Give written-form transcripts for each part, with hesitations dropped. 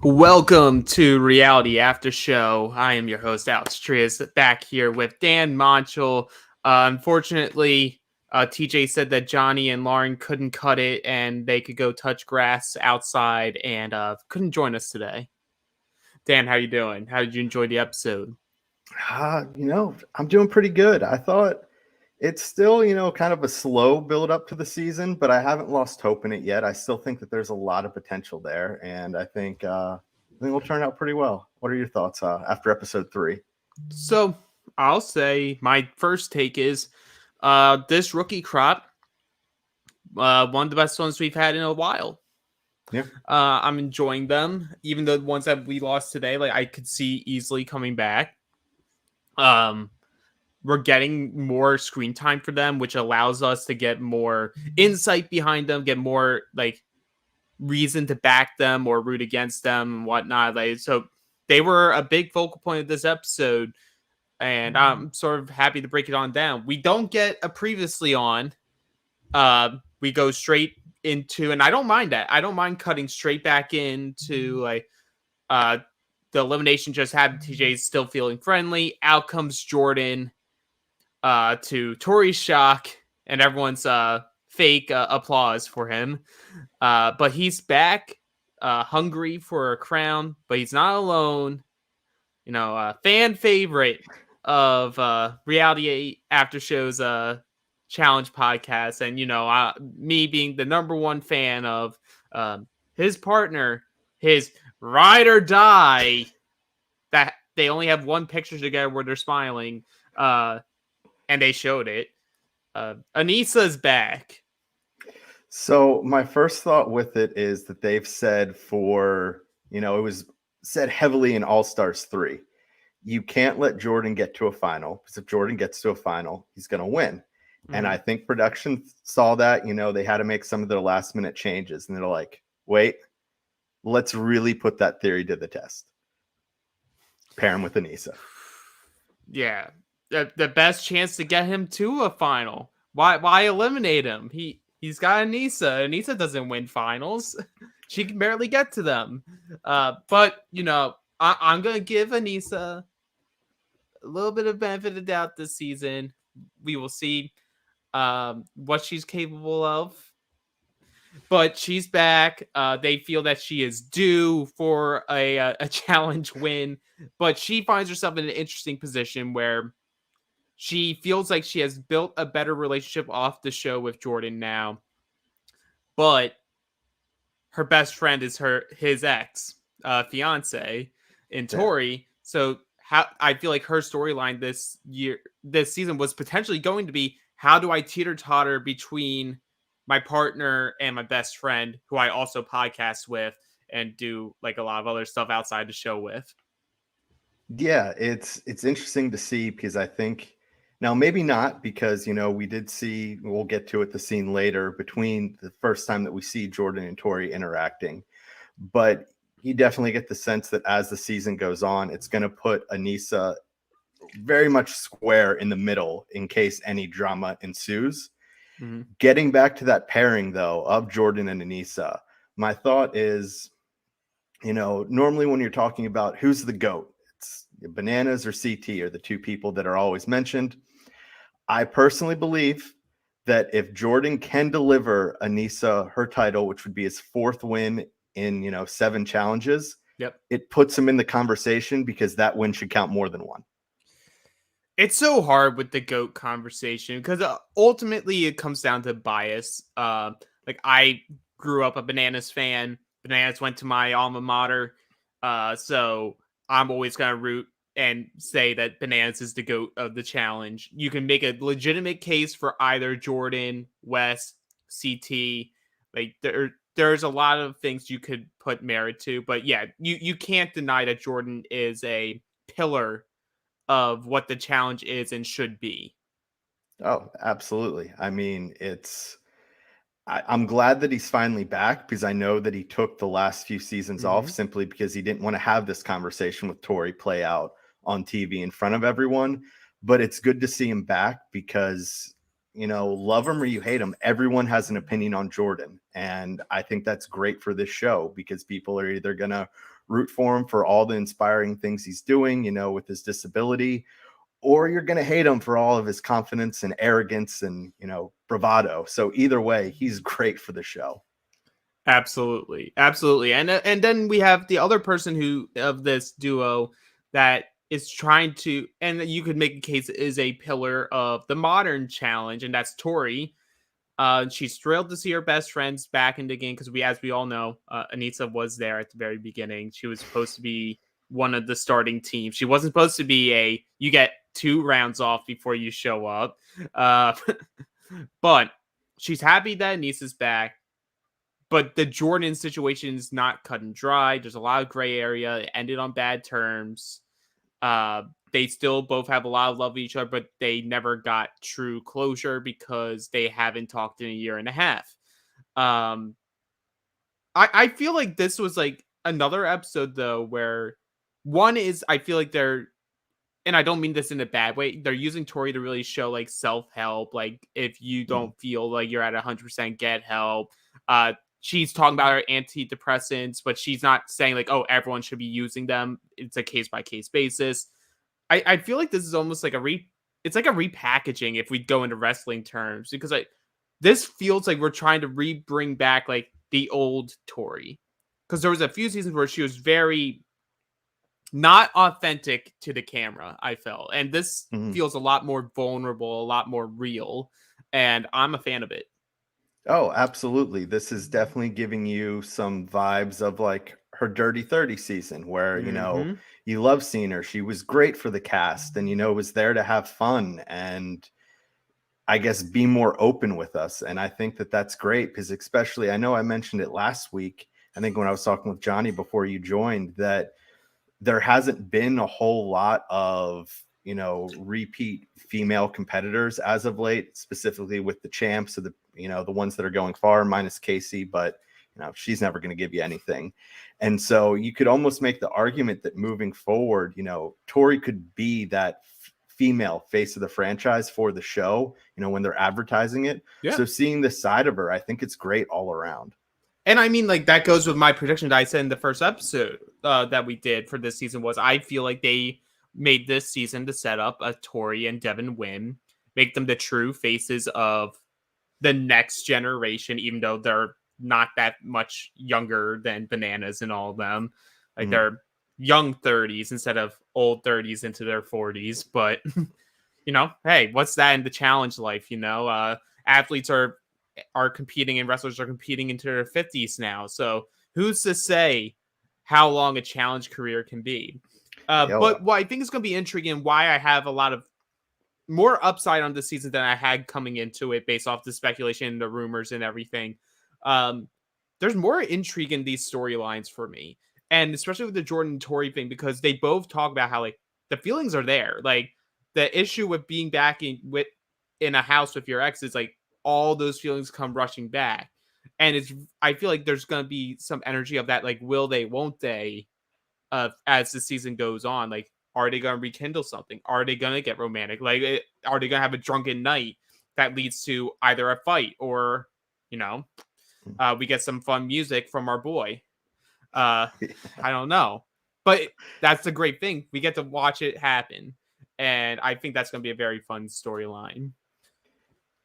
Welcome to Reality After Show. I am your host, Alex Trias, back here with Dan Montchal. Unfortunately, TJ said that Jonny and Lauren couldn't cut it and they could go touch grass outside and couldn't join us today. Dan, how you doing? How did you enjoy the episode? I'm doing pretty good. I thought it's still, kind of a slow build up to the season, but I haven't lost hope in it yet. I still think that there's a lot of potential there, and I think we'll turn out pretty well. What are your thoughts after episode 3? So I'll say my first take is this rookie crop, one of the best ones we've had in a while. Yeah. I'm enjoying them, even the ones that we lost today. Like I could see easily coming back. We're getting more screen time for them, which allows us to get more insight behind them, get more like reason to back them or root against them and whatnot. Like so, they were a big focal point of this episode, and I'm sort of happy to break it on down. We don't get a previously on. We go straight into, and I don't mind that. I don't mind cutting straight back into like the elimination just happened. TJ's still feeling friendly. Out comes Jordan to Tori's shock and everyone's fake applause for him. But he's back, hungry for a crown, but he's not alone. You know, fan favorite of Reality After Show's challenge podcast. And, me being the number one fan of his partner, his ride or die, that they only have one picture together where they're smiling, and they showed it. Anissa's back. So my first thought with it is that they've said it was said heavily in All Stars 3. You can't let Jordan get to a final, because if Jordan gets to a final, he's going to win. Mm-hmm. And I think production saw that, they had to make some of their last minute changes. And they're like, wait, let's really put that theory to the test. Pair him with Anissa. Yeah. The best chance to get him to a final. Why eliminate him? He's got Anissa. Anissa doesn't win finals. She can barely get to them. But I'm gonna give Anissa a little bit of benefit of doubt this season. We will see what she's capable of. But she's back. They feel that she is due for a challenge win. But she finds herself in an interesting position where she feels like she has built a better relationship off the show with Jordan now. But her best friend is his ex fiance in Tori. Yeah. So I feel like her storyline this season was potentially going to be, how do I teeter-totter between my partner and my best friend, who I also podcast with and do like a lot of other stuff outside the show with. Yeah, it's interesting to see, because I think now maybe not, because we did see, we'll get to it, the scene later between the first time that we see Jordan and Tori interacting, but you definitely get the sense that as the season goes on, it's going to put Anissa very much square in the middle in case any drama ensues. Mm-hmm. Getting back to that pairing, though, of Jordan and Anissa, my thought is, normally when you're talking about who's the GOAT, it's Bananas or CT are the two people that are always mentioned. I personally believe that if Jordan can deliver Anissa her title, which would be his 4th win in 7 challenges, it puts him in the conversation, because that win should count more than one. It's so hard with the GOAT conversation, because ultimately it comes down to bias. Like I grew up a Bananas fan. Bananas went to my alma mater. So I'm always going to root and say that Bananas is the GOAT of the challenge. You can make a legitimate case for either Jordan, Wes, CT. Like there's a lot of things you could put merit to, but yeah, you can't deny that Jordan is a pillar of what the challenge is and should be. Oh, absolutely. I mean, I'm glad that he's finally back, because I know that he took the last few seasons off simply because he didn't want to have this conversation with Tori play out on TV in front of everyone. But it's good to see him back, because, love him or you hate him, everyone has an opinion on Jordan. And I think that's great for this show because people are either going to root for him for all the inspiring things he's doing, with his disability, or you're going to hate him for all of his confidence and arrogance and, bravado. So either way, he's great for the show. Absolutely, absolutely, and then we have the other person who of this duo that is trying to, and you could make a case is a pillar of the modern challenge, and that's Tori. She's thrilled to see her best friends back in the game because as we all know, Anissa was there at the very beginning. She was supposed to be one of the starting team. She wasn't supposed to be you get 2 rounds off before you show up. But she's happy that Anissa's back. But the Jordan situation is not cut and dry. There's a lot of gray area. It ended on bad terms. They still both have a lot of love for each other, but they never got true closure because they haven't talked in a year and a half. I feel like this was like another episode though, where one is I feel like they're, and I don't mean this in a bad way, they're using Tori to really show like self-help. Like if you don't feel like you're at 100%, get help. She's talking about her antidepressants, but she's not saying like, oh, everyone should be using them. It's a case by case basis. I feel like this is almost like it's like a repackaging if we go into wrestling terms, because like this feels like we're trying to bring back like the old Tori, because there was a few seasons where she was very not authentic to the camera, I felt, and this feels a lot more vulnerable, a lot more real, and I'm a fan of it. Oh, absolutely. This is definitely giving you some vibes of like her Dirty 30 season where, you love seeing her. She was great for the cast and, was there to have fun and I guess be more open with us. And I think that that's great because especially, I know I mentioned it last week, I think when I was talking with Jonny before you joined, that there hasn't been a whole lot of, repeat female competitors as of late, specifically with the champs or the ones that are going far, minus Casey, but she's never going to give you anything. And so you could almost make the argument that moving forward, Tori could be that female face of the franchise for the show, when they're advertising it. Yeah. So seeing this side of her, I think it's great all around. And I mean, like, that goes with my prediction that I said in the first episode that we did for this season was I feel like they made this season to set up a Tori and Devin win, make them the true faces of the next generation, even though they're not that much younger than Bananas and all of them. Like, they're young 30s instead of old 30s into their 40s. But, hey, what's that in the challenge life? Athletes are competing and wrestlers are competing into their 50s now. So who's to say how long a challenge career can be? But what I think is going to be intriguing, why I have a lot of more upside on this season than I had coming into it based off the speculation and the rumors and everything. There's more intrigue in these storylines for me. And especially with the Jordan and Tori thing, because they both talk about how like the feelings are there. Like the issue with being back in a house with your ex is like all those feelings come rushing back. And I feel like there's going to be some energy of that. Like, will they, won't they, as the season goes on? Like, are they going to rekindle something? Are they going to get romantic? Like, are they going to have a drunken night that leads to either a fight or, we get some fun music from our boy? I don't know. But that's the great thing. We get to watch it happen. And I think that's going to be a very fun storyline.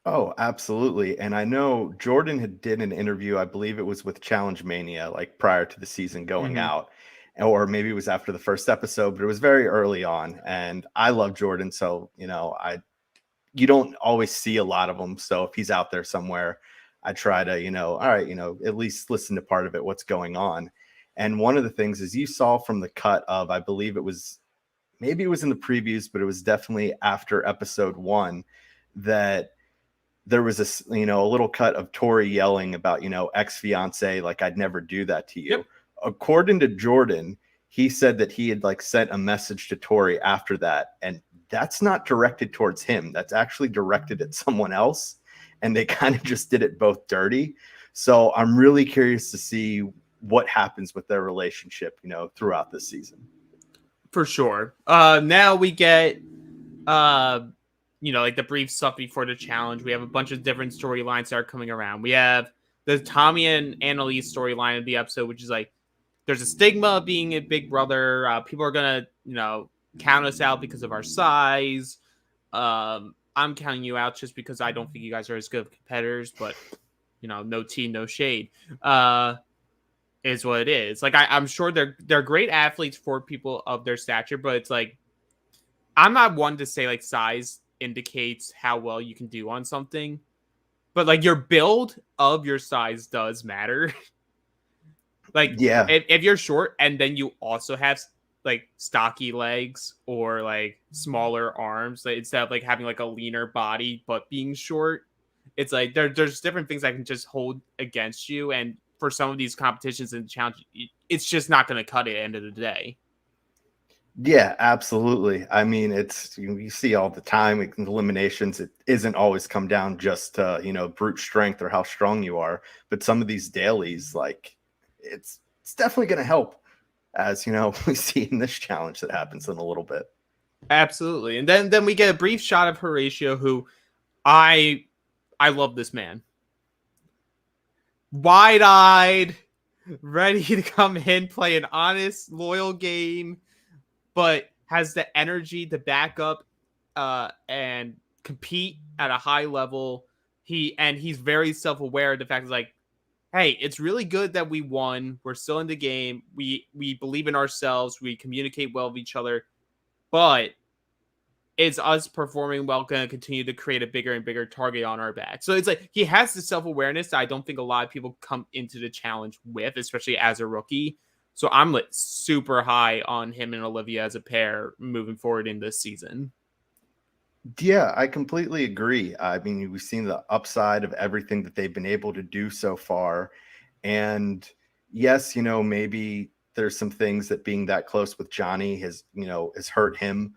Oh, absolutely. And I know Jordan did an interview, I believe it was with Challenge Mania, like prior to the season going out. Or maybe it was after the first episode, but it was very early on. And I love Jordan. So, you don't always see a lot of them. So if he's out there somewhere, I try to, all right, at least listen to part of it, what's going on. And one of the things is you saw from the cut of, I believe maybe it was in the previews, but it was definitely after episode 1 that there was a little cut of Tori yelling about, ex-fiance, like I'd never do that to you. Yep. According to Jordan, he said that he had like sent a message to Tori after that. And that's not directed towards him. That's actually directed at someone else. And they kind of just did it both dirty. So I'm really curious to see what happens with their relationship, throughout this season. For sure. Now we get like the brief stuff before the challenge. We have a bunch of different storylines that are coming around. We have the Tommy and Annalise storyline of the episode, which is like, there's a stigma of being a big brother. People are gonna, count us out because of our size. I'm counting you out just because I don't think you guys are as good of competitors, but no tea, no shade. Is what it is. Like I'm sure they're great athletes for people of their stature, but it's like I'm not one to say like size indicates how well you can do on something, but like your build of your size does matter. Like Yeah, if you're short and then you also have like stocky legs or like smaller arms, like, instead of like having like a leaner body but being short, it's like there's different things that can just hold against you. And for some of these competitions and challenge, it's just not going to cut it at the end of the day. yeah, absolutely. I mean, it's you see all the time in eliminations. It isn't always come down just to brute strength or how strong you are, but some of these dailies, like it's definitely going to help, as we see in this challenge that happens in a little bit. Absolutely. And then we get a brief shot of Horatio, who I love this man. Wide-eyed, ready to come in, play an honest, loyal game, but has the energy to back up and compete at a high level. He's very self-aware of the fact that, like, hey, it's really good that we won. We're still in the game. We believe in ourselves. We communicate well with each other, but is us performing well going to continue to create a bigger and bigger target on our back? So it's like he has the self-awareness that I don't think a lot of people come into the challenge with, especially as a rookie. So I'm like super high on him and Olivia as a pair moving forward in this season. Yeah, I completely agree. I mean, we've seen the upside of everything that they've been able to do so far. And yes, maybe there's some things that being that close with Jonny has hurt him,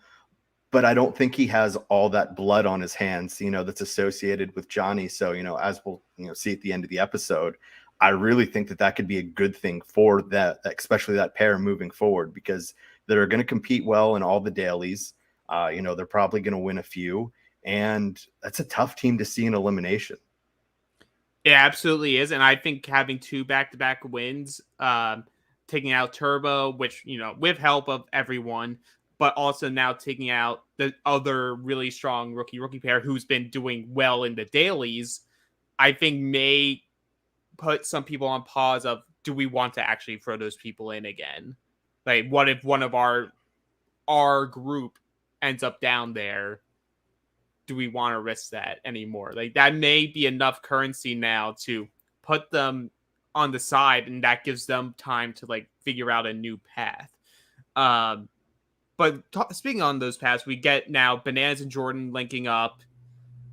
but I don't think he has all that blood on his hands, that's associated with Jonny. So, as we'll, see at the end of the episode, I really think that could be a good thing for that, especially that pair moving forward, because they're going to compete well in all the dailies. They're probably going to win a few, and that's a tough team to see in elimination. It absolutely is. And I think having two back-to-back wins, taking out Turbo, which, with help of everyone, but also now taking out the other really strong rookie pair who's been doing well in the dailies, I think may put some people on pause of, do we want to actually throw those people in again? Like, what if one of our group ends up down there? Do we want to risk that anymore? Like, that may be enough currency now to put them on the side, and that gives them time to like figure out a new path. But speaking on those paths, we get now Bananas and Jordan linking up,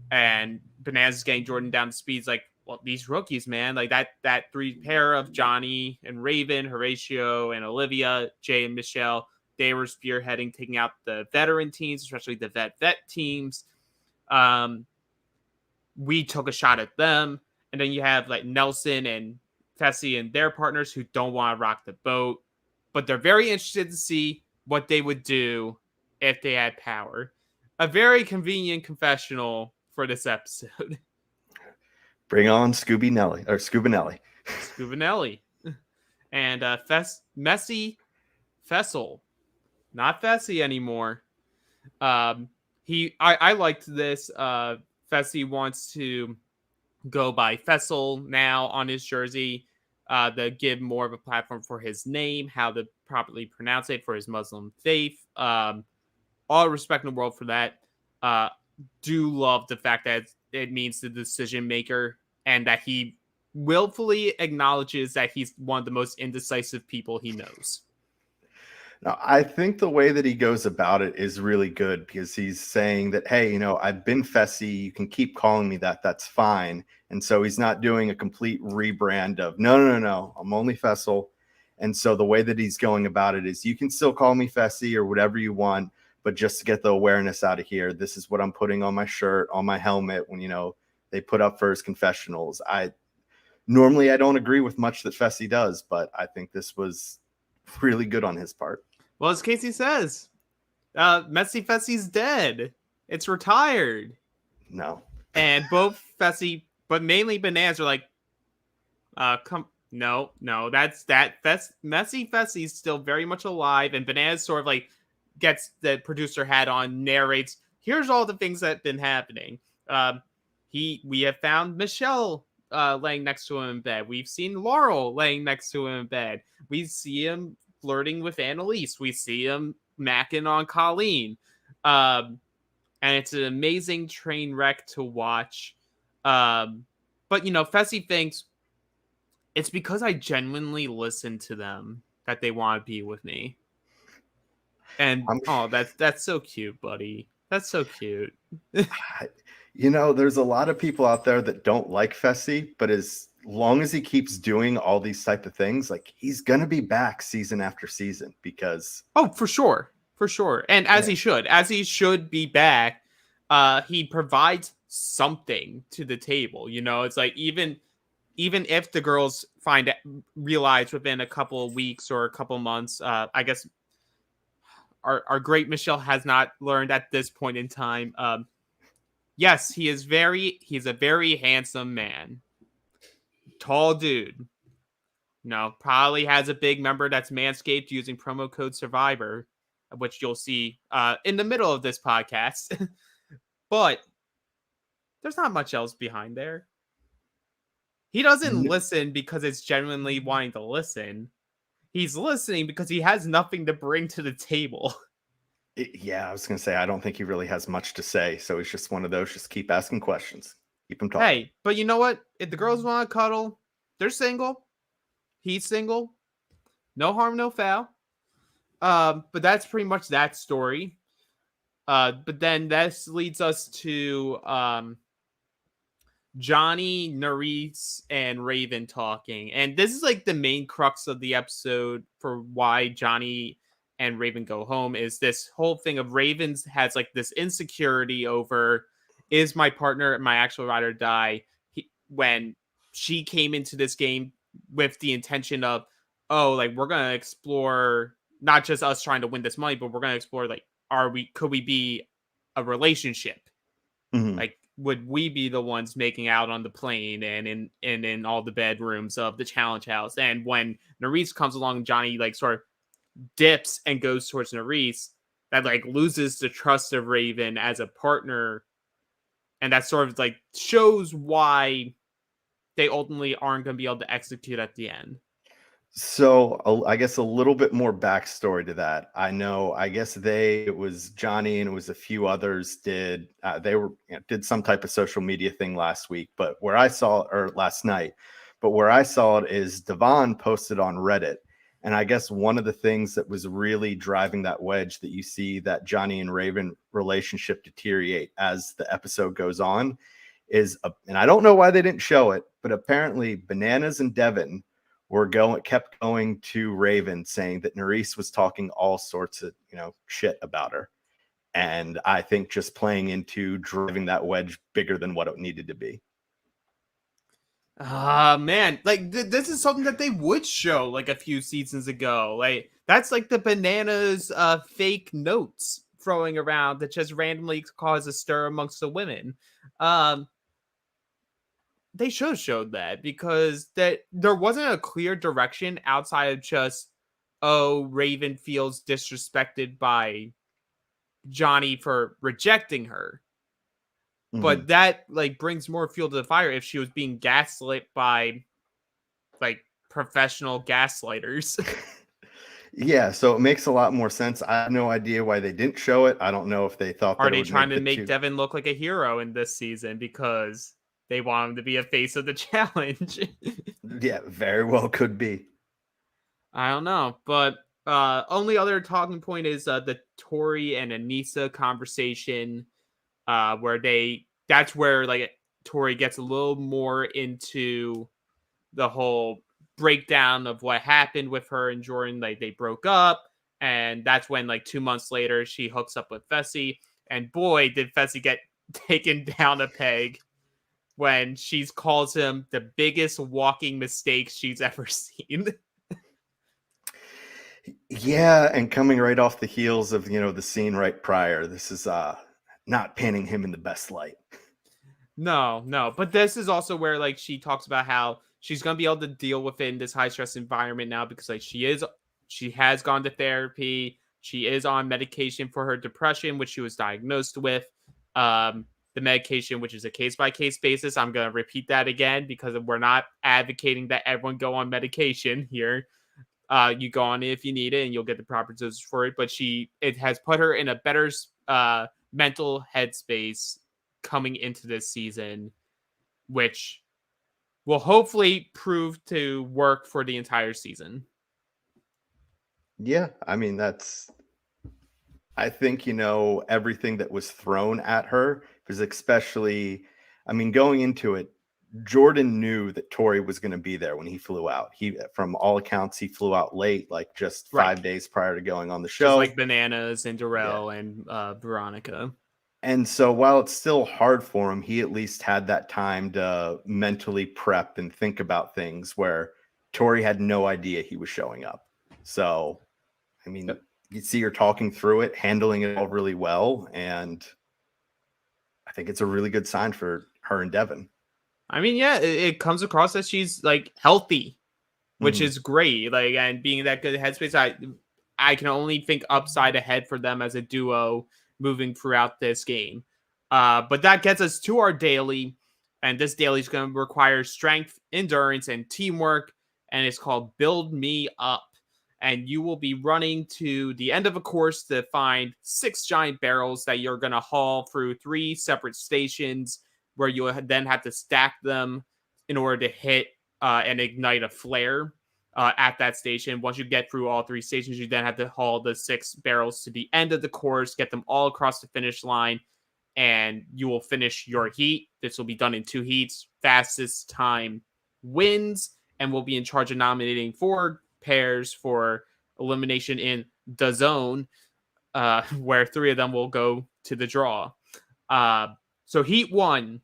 and Bananas is getting Jordan down to speeds. Like, well, these rookies, man, like that three pair of Jonny and Raven, Horatio and Olivia, Jay and Michelle, they were spearheading, taking out the veteran teams, especially the vet teams. We took a shot at them, and then you have like Nelson and Fessie and their partners who don't want to rock the boat, but they're very interested to see what they would do if they had power. A very convenient confessional for this episode. Bring on Scooby Nelly or Scubanelli. Scubanelli. And Messy Fessel. Not Fessie anymore. I liked this. Fessie wants to go by Fessel now on his jersey, to give more of a platform for his name, how to properly pronounce it for his Muslim faith. All respect in the world for that. Do love the fact that it means the decision maker, and that he willfully acknowledges that he's one of the most indecisive people he knows. Now, I think the way that he goes about it is really good, because he's saying that, hey, I've been Fessie. You can keep calling me that. That's fine. And so he's not doing a complete rebrand of, no, I'm only Fessel. And so the way that he's going about it is, you can still call me Fessie or whatever you want, but just to get the awareness out of here, this is what I'm putting on my shirt, on my helmet when, they put up for his confessionals. Normally I don't agree with much that Fessie does, but I think this was really good on his part. Well, as Casey says, Messy Fessie's dead. It's retired. No. And both Fessie, but mainly Bananas are like, no, that's Messy Fessie's still very much alive, and Bananas sort of like gets the producer hat on, narrates, here's all the things that have been happening. Um, we have found Michelle laying next to him in bed. We've seen Laurel laying next to him in bed. We see him flirting with Annalise. We see him macking on Colleen. Um, and it's an amazing train wreck to watch. But Fessy thinks it's because I genuinely listen to them that they want to be with me. And I'm oh, that's so cute, buddy. That's so cute. there's a lot of people out there that don't like Fessy, but as long as he keeps doing all these type of things, like he's gonna be back season after season because Oh, for sure. For sure. And yeah. as he should be back, he provides something to the table. It's like even if the girls realize within a couple of weeks or a couple months, I guess our great Michelle has not learned at this point in time. Yes, he's a very handsome man, tall dude. Probably has a big member that's manscaped using promo code Survivor, which you'll see in the middle of this podcast. But there's not much else behind there. He doesn't listen because it's genuinely wanting to listen. He's listening because he has nothing to bring to the table. Yeah, I was gonna say I don't think he really has much to say, so he's just one of those. Just keep asking questions, keep him talking. Hey, but you know what? If the girls want to cuddle, they're single. He's single. No harm, no foul. But that's pretty much that story. But then this leads us to Jonny, Nerys, and Raven talking. And this is like the main crux of the episode for why Jonny and Raven go home is this whole thing of Raven's has like this insecurity over, is my partner my actual ride or die? When she came into this game with the intention of, oh, like we're going to explore not just us trying to win this money, but we're going to explore like, could we be a relationship? Mm-hmm. Like, would we be the ones making out on the plane and in all the bedrooms of the challenge house? And when Nerys comes along, Jonny like sort of dips and goes towards Nerys, that like loses the trust of Raven as a partner, and that sort of like shows why they ultimately aren't going to be able to execute at the end. So I guess a little bit more backstory to that. I guess it was Jonny and it was a few others did some type of social media thing last week, but where I saw or last night, but where I saw it is Devon posted on Reddit. And I guess one of the things that was really driving that wedge that you see that Jonny and Raven relationship deteriorate as the episode goes on is, and I don't know why they didn't show it, but apparently Bananas and Devin kept going to Raven saying that Nerys was talking all sorts of, shit about her. And I think just playing into driving that wedge bigger than what it needed to be. Man, like this is something that they would show like a few seasons ago. Like that's like the Bananas fake notes throwing around that just randomly cause a stir amongst the women. They should have showed that because there wasn't a clear direction outside of just, oh, Raven feels disrespected by Jonny for rejecting her. Mm-hmm. But that like brings more fuel to the fire if she was being gaslit by like professional gaslighters. Yeah, so it makes a lot more sense. I have no idea why they didn't show it. I don't know if they thought Are that it they would trying to make make Devin look like a hero in this season because they want him to be a face of the challenge? Yeah, very well could be. I don't know, but only other talking point is the Tori and Anissa conversation, where that's where like Tori gets a little more into the whole breakdown of what happened with her and Jordan. Like they broke up, and that's when like 2 months later she hooks up with Fessie, and boy did Fessie get taken down a peg when she calls him the biggest walking mistake she's ever seen. Yeah, and coming right off the heels of the scene right prior, this is not painting him in the best light. No. But this is also where like she talks about how she's gonna be able to deal within this high stress environment now because like she has gone to therapy. She is on medication for her depression, which she was diagnosed with. The medication, which is a case by case basis. I'm gonna repeat that again because we're not advocating that everyone go on medication here. You go on it if you need it, and you'll get the proper doses for it. But it has put her in a better mental headspace coming into this season, which will hopefully prove to work for the entire season. Yeah, I mean, I think, everything that was thrown at her was especially, I mean, going into it, Jordan knew that Tori was going to be there when he flew out. From all accounts, he flew out late, like just Right. 5 days prior to going on the Just show. like Bananas and Yeah. Darrell and Veronica. And so while it's still hard for him, he at least had that time to mentally prep and think about things where Tori had no idea he was showing up. So, I mean, Yep. you see her talking through it, handling it all really well. And I think it's a really good sign for her and Devin. I mean, yeah, it comes across as she's like healthy, which Mhm. is great. Like, and being in that good headspace, I can only think upside ahead for them as a duo moving throughout this game. But that gets us to our daily, and this daily is going to require strength, endurance, and teamwork, and it's called Build Me Up. And you will be running to the end of a course to find 6 giant barrels that you're going to haul through 3 separate stations, where you then have to stack them in order to hit and ignite a flare at that station. Once you get through all 3 stations, you then have to haul the 6 barrels to the end of the course, get them all across the finish line, and you will finish your heat. This will be done in 2 heats. Fastest time wins, and will be in charge of nominating 4 pairs for elimination in the zone, where 3 of them will go to the draw. So heat 1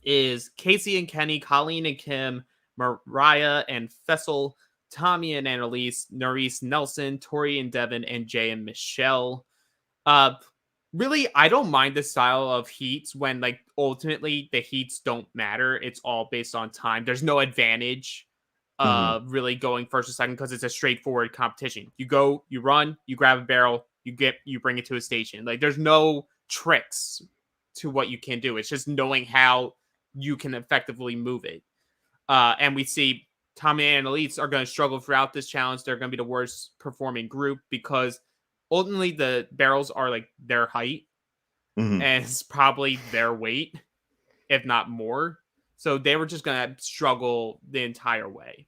is Casey and Kenny, Colleen and Kim, Mariah and Fessel, Tommy and Annalise, Nerese Nelson, Tori and Devin, and Jay and Michelle. Uh, really, I don't mind the style of heats when, like, ultimately the heats don't matter. It's all based on time. There's no advantage really going first or second because it's a straightforward competition. You go, you run, you grab a barrel, you bring it to a station. Like, there's no tricks to what you can do. It's just knowing how you can effectively move it. And we see Tommy and Elite are going to struggle throughout this challenge. They're going to be the worst performing group because ultimately the barrels are like their height and it's probably their weight, if not more. So they were just going to struggle the entire way.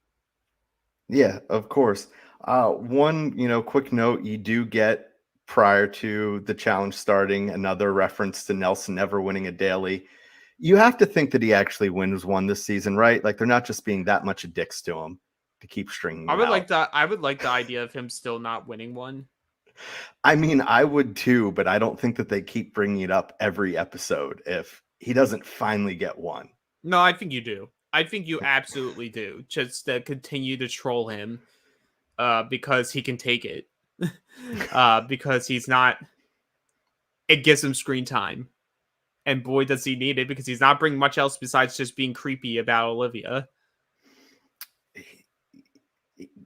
Yeah, of course. One, quick note, you do get prior to the challenge starting another reference to Nelson never winning a daily. You have to think that he actually wins one this season, right? Like they're not just being that much of dicks to him to keep stringing him out. I would like the idea of him still not winning one. I mean, I would too, but I don't think that they keep bringing it up every episode if he doesn't finally get one. No, I think you do. I think you absolutely do. Just to continue to troll him because he can take it. Because he's not. It gives him screen time. And boy, does he need it because he's not bringing much else besides just being creepy about Olivia.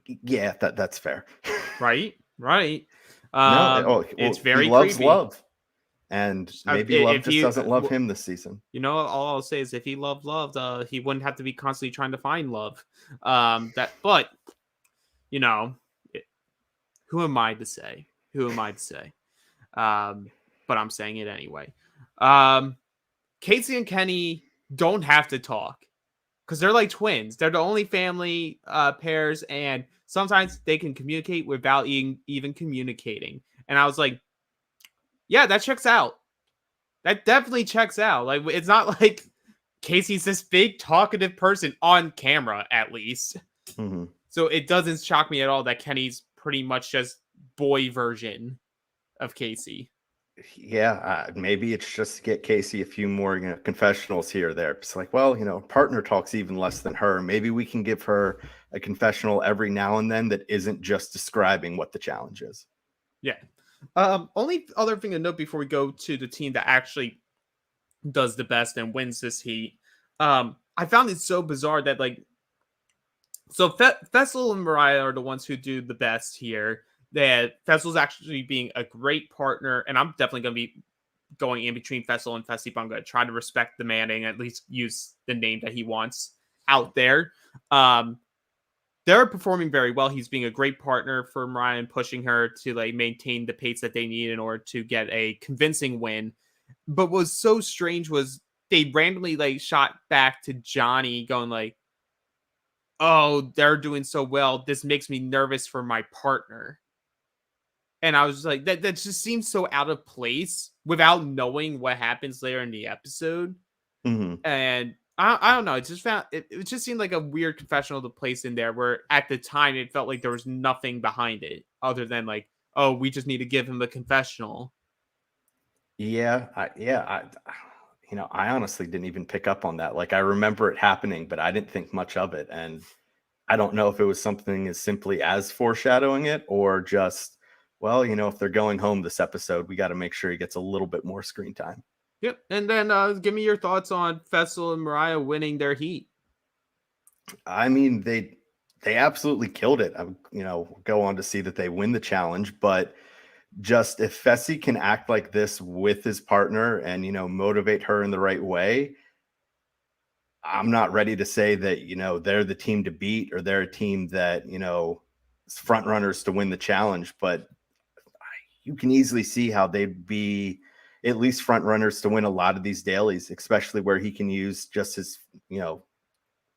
Yeah, that's fair. Right? It's very he loves creepy. love. And maybe love just doesn't love him this season. You know, all I'll say is if he loved, he wouldn't have to be constantly trying to find love. But you know, who am I to say? But I'm saying it anyway. Casey and Kenny don't have to talk because they're like twins. They're the only family pairs, and sometimes they can communicate without even communicating. And I was like, yeah, that checks out. That definitely checks out. Like, it's not like Casey's this big talkative person on camera, at least. Mm-hmm. So it doesn't shock me at all that Kenny's pretty much just boy version of Casey. Yeah, maybe it's just to get Casey a few more confessionals here or there. It's like, well, partner talks even less than her. Maybe we can give her a confessional every now and then that isn't just describing what the challenge is. Yeah. Only other thing to note before we go to the team that actually does the best and wins this heat. I found it so bizarre that like so Fessel and Mariah are the ones who do the best here. That Fessel's actually being a great partner, and I'm definitely going to be going in between Fessel and Fessie, but I'm going to try to respect the man and at least use the name that he wants out there. Um, they're performing very well. He's being a great partner for Mariah and pushing her to like maintain the pace that they need in order to get a convincing win. But what was so strange was they randomly like shot back to Jonny going like, "Oh, they're doing so well. This makes me nervous for my partner." And I was just like, that just seems so out of place without knowing what happens later in the episode. Mhm. And I don't know. It just seemed like a weird confessional to place in there where at the time it felt like there was nothing behind it other than like, oh, we just need to give him a confessional. I honestly didn't even pick up on that. Like, I remember it happening, but I didn't think much of it, and I don't know if it was something as simply as foreshadowing it or just, well, if they're going home this episode, we got to make sure he gets a little bit more screen time. Yep. And then give me your thoughts on Fessel and Mariah winning their heat. I mean, they absolutely killed it. I would, go on to see that they win the challenge, but just if Fessie can act like this with his partner and motivate her in the right way, I'm not ready to say that they're the team to beat or they're a team that is front runners to win the challenge, but you can easily see how they'd be at least front runners to win a lot of these dailies, especially where he can use just his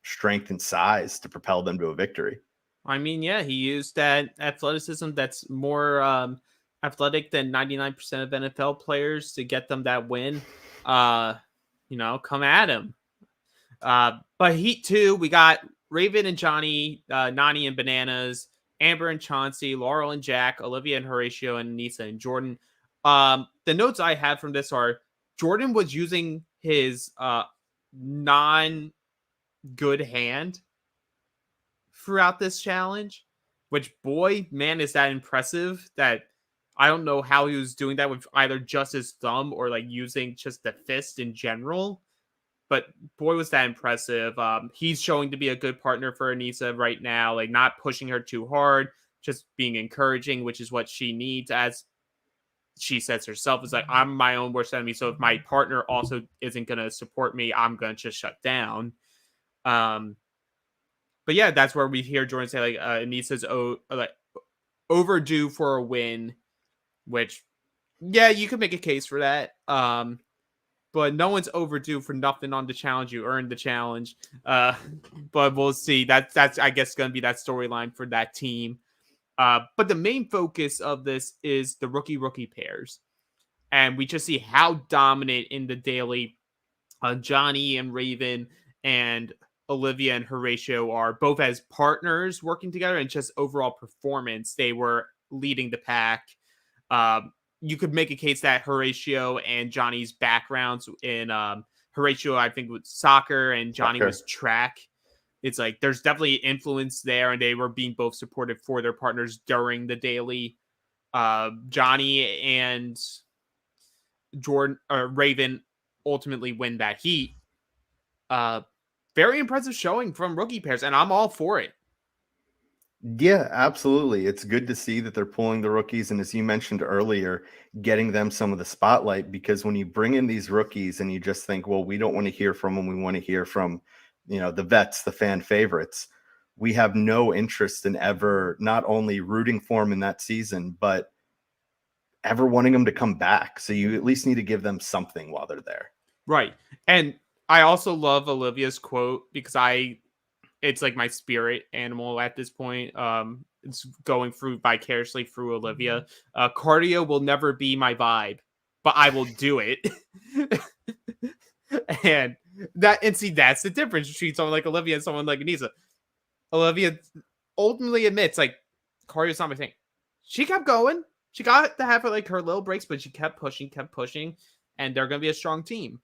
strength and size to propel them to a victory. I mean, yeah, he used that athleticism that's more athletic than 99% of NFL players to get them that win. Uh, come at him. But Heat 2, we got Raven and Jonny, Nani and Bananas, Amber and Chauncey, Laurel and Jack, Olivia and Horatio, and Anissa and Jordan. The notes I had from this are Jordan was using his non good hand throughout this challenge, which boy, man, is that impressive that I don't know how he was doing that with either just his thumb or like using just the fist in general. But boy, was that impressive. He's showing to be a good partner for Anissa right now, like not pushing her too hard, just being encouraging, which is what she needs. As she says herself, is like, I'm my own worst enemy. So if my partner also isn't going to support me, I'm going to just shut down. Um, but yeah, that's where we hear Jordan say like Anissa's like overdue for a win, which yeah, you could make a case for that. But no one's overdue for nothing on the challenge. You earned the challenge. But we'll see. That's I guess going to be that storyline for that team. But the main focus of this is the rookie pairs, and we just see how dominant in the daily Jonny and Raven and Olivia and Horatio are, both as partners working together and just overall performance. They were leading the pack. You could make a case that Horatio and Jonny's backgrounds in Horatio, I think, was soccer and Jonny Soccer. was track. It's like there's definitely influence there, and they were being both supportive for their partners during the daily. Jonny and Jordan or Raven ultimately win that heat. Uh, Very impressive showing from rookie pairs, and I'm all for it. Yeah, absolutely. It's good to see that they're pulling the rookies. And as you mentioned earlier, getting them some of the spotlight, because when you bring in these rookies and you just think, well, we don't want to hear from them. We want to hear from, the vets, the fan favorites. We have no interest in ever not only rooting for them in that season, but ever wanting them to come back. So you at least need to give them something while they're there. Right. And I also love Olivia's quote because it's like my spirit animal at this point. It's going through vicariously through Olivia. Cardio will never be my vibe, but I will do it. and see, that's the difference between someone like Olivia and someone like Anissa. Olivia ultimately admits like cardio's not my thing. She kept going. She got to have like her little breaks, but she kept pushing, and they're gonna be a strong team.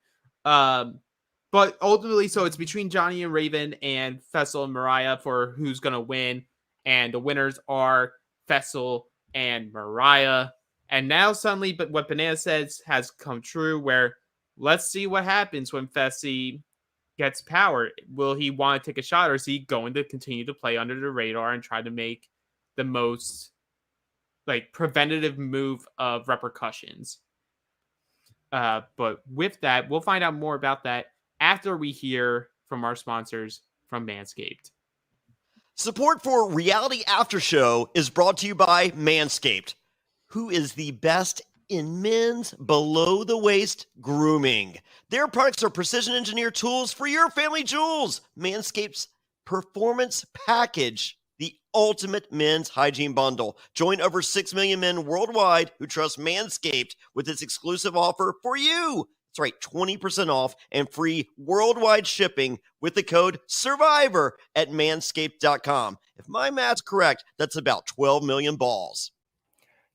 But ultimately, so it's between Jonny and Raven and Fessel and Mariah for who's going to win. And the winners are Fessel and Mariah. And now suddenly, but what Banana says has come true, where let's see what happens when Fessie gets power. Will he want to take a shot, or is he going to continue to play under the radar and try to make the most like preventative move of repercussions? But with that, we'll find out more about that after we hear from our sponsors from Manscaped. Support for Reality After Show is brought to you by Manscaped, who is the best in men's below-the-waist grooming. Their products are precision-engineered tools for your family jewels. Manscaped's Performance Package, the ultimate men's hygiene bundle. Join over 6 million men worldwide who trust Manscaped with this exclusive offer for you. That's right, 20% off and free worldwide shipping with the code SURVIVOR at manscaped.com. If my math's correct, that's about 12 million balls.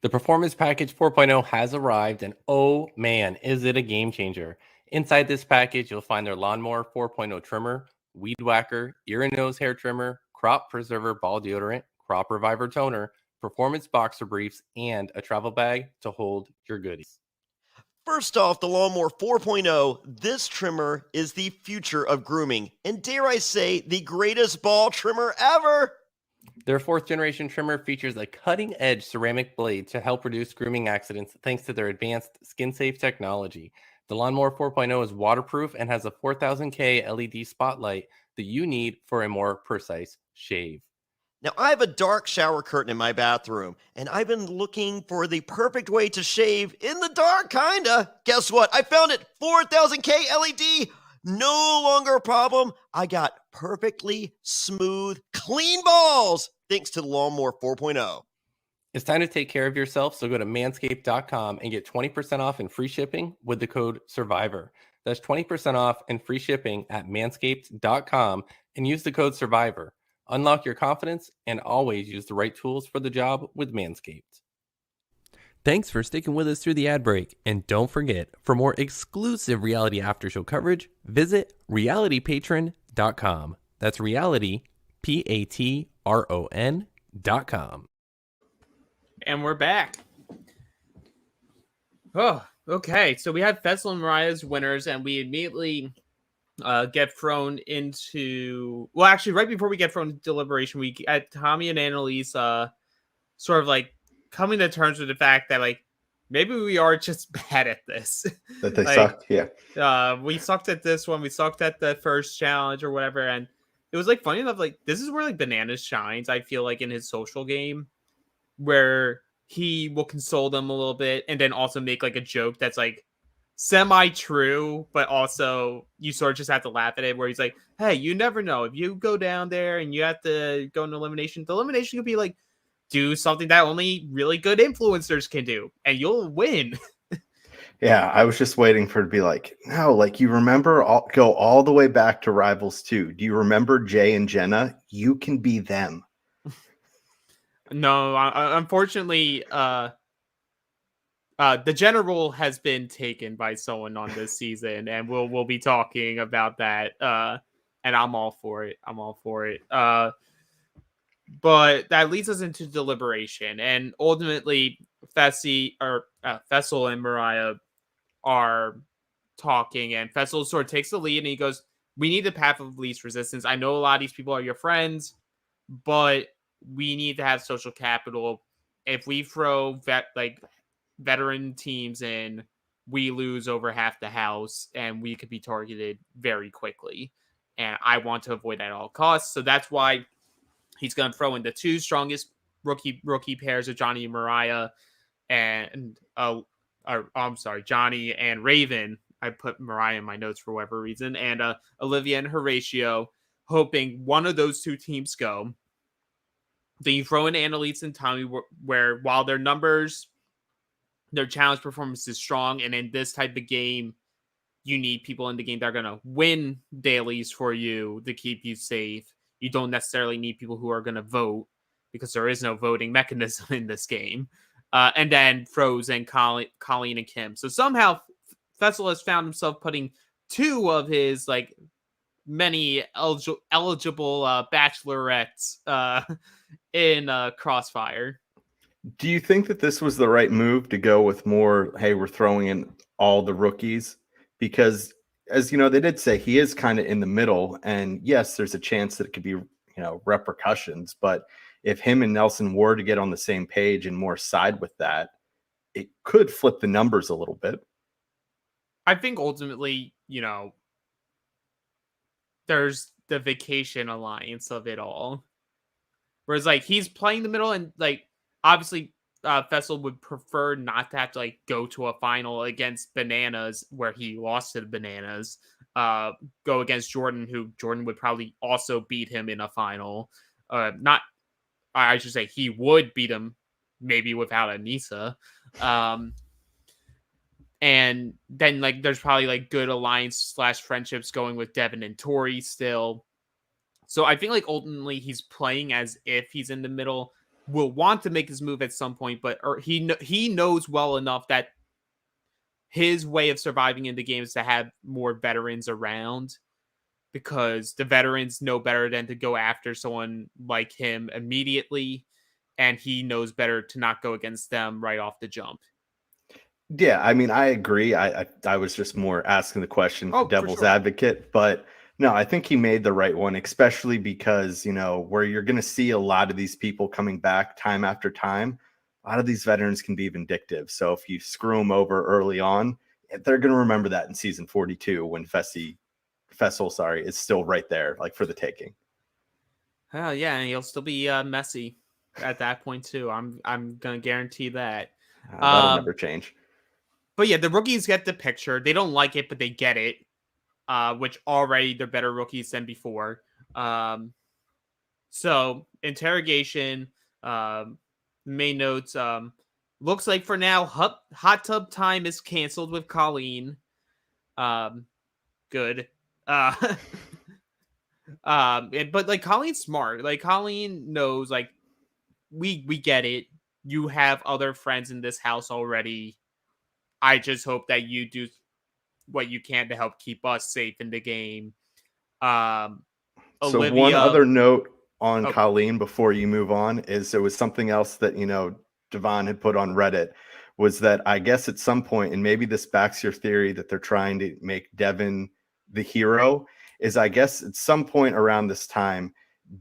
The Performance Package 4.0 has arrived, and oh man, is it a game changer. Inside this package, you'll find their Lawnmower 4.0 trimmer, Weed Whacker, ear and nose hair trimmer, Crop Preserver ball deodorant, Crop Reviver toner, performance boxer briefs, and a travel bag to hold your goodies. First off, the Lawnmower 4.0, this trimmer is the future of grooming, and dare I say, the greatest ball trimmer ever. Their 4th generation trimmer features a cutting-edge ceramic blade to help reduce grooming accidents thanks to their advanced skin-safe technology. The Lawnmower 4.0 is waterproof and has a 4000K LED spotlight that you need for a more precise shave. Now, I have a dark shower curtain in my bathroom, and I've been looking for the perfect way to shave in the dark, kinda. Guess what? I found it! 4000K LED! No longer a problem. I got perfectly smooth, clean balls thanks to the Lawnmower 4.0. It's time to take care of yourself, so go to manscaped.com and get 20% off and free shipping with the code SURVIVOR. That's 20% off and free shipping at manscaped.com and use the code SURVIVOR. Unlock your confidence and always use the right tools for the job with Manscaped. Thanks for sticking with us through the ad break. And don't forget, for more exclusive Reality After Show coverage, visit realitypatron.com. That's reality, Patron.com. And we're back. Oh, okay. So we had Fessie and Mariah's winners, and we immediately get thrown into... Well, actually, right before we get thrown into deliberation, we at Tommy and Annalisa sort of like coming to terms with the fact that like maybe we are just bad at this. That they like, sucked, yeah. We sucked at this one. We sucked at the first challenge or whatever, and it was like funny enough. Like this is where like Bananas shines. I feel like in his social game, where he will console them a little bit and then also make like a joke that's like semi-true, but also you sort of just have to laugh at it, where he's like, hey, you never know. If you go down there and you have to go into elimination, the elimination could be like, do something that only really good influencers can do, and you'll win. Yeah, I was just waiting for it to be like, no, like you remember, go all the way back to Rivals 2. Do you remember Jay and Jenna? You can be them. No, unfortunately, the general has been taken by someone on this season, and we'll be talking about that. And I'm all for it. But that leads us into deliberation, and ultimately, Fessie and Mariah are talking, and Fessie sort of takes the lead, and he goes, "We need the path of least resistance. I know a lot of these people are your friends, but we need to have social capital. If we throw veteran teams in, we lose over half the house, and we could be targeted very quickly. And I want to avoid that at all costs. So that's why he's going to throw in the two strongest rookie pairs of Jonny and Mariah, and I'm sorry, Jonny and Raven. I put Mariah in my notes for whatever reason, and Olivia and Horatio, hoping one of those two teams go. Then you throw in Annalisa and Tommy, where while their numbers, their challenge performance is strong, and in this type of game, you need people in the game that are going to win dailies for you to keep you safe. You don't necessarily need people who are going to vote, because there is no voting mechanism in this game. And then throws in Colleen and Kim. So somehow Fessie has found himself putting two of his many eligible bachelorettes in Crossfire. Do you think that this was the right move to go with more, hey, we're throwing in all the rookies? Because, as you know, they did say he is kind of in the middle. And yes, there's a chance that it could be, repercussions. But if him and Nelson were to get on the same page and more side with that, it could flip the numbers a little bit. I think ultimately, there's the vacation alliance of it all. Whereas like he's playing the middle and like obviously Fessel would prefer not to have to like go to a final against Bananas where he lost to the Bananas. Go against Jordan, who Jordan would probably also beat him in a final. Not I should say he would beat him maybe without Anissa. And then like there's probably like good alliance / friendships going with Devin and Tori still. So I think like ultimately he's playing as if he's in the middle, will want to make his move at some point, but he knows well enough that his way of surviving in the game is to have more veterans around, because the veterans know better than to go after someone like him immediately, and he knows better to not go against them right off the jump. Yeah, I mean, I agree. I was just more asking the question for devil's advocate, but no, I think he made the right one, especially because, where you're going to see a lot of these people coming back time after time, a lot of these veterans can be vindictive. So if you screw them over early on, they're going to remember that in season 42 when Fessel is still right there, like for the taking. Oh yeah, and he'll still be messy at that point too. I'm gonna guarantee that. That'll never change. But yeah, the rookies get the picture. They don't like it, but they get it. Which already they're better rookies than before. So interrogation, main notes. Looks like for now, hot tub time is canceled with Colleen. Good. But like Colleen's smart. Like Colleen knows. Like we get it. You have other friends in this house already. I just hope that you do what you can to help keep us safe in the game. So Olivia, one other note on Colleen before you move on is there was something else that, Devon had put on Reddit, was that I guess at some point, and maybe this backs your theory that they're trying to make Devin the hero, is I guess at some point around this time,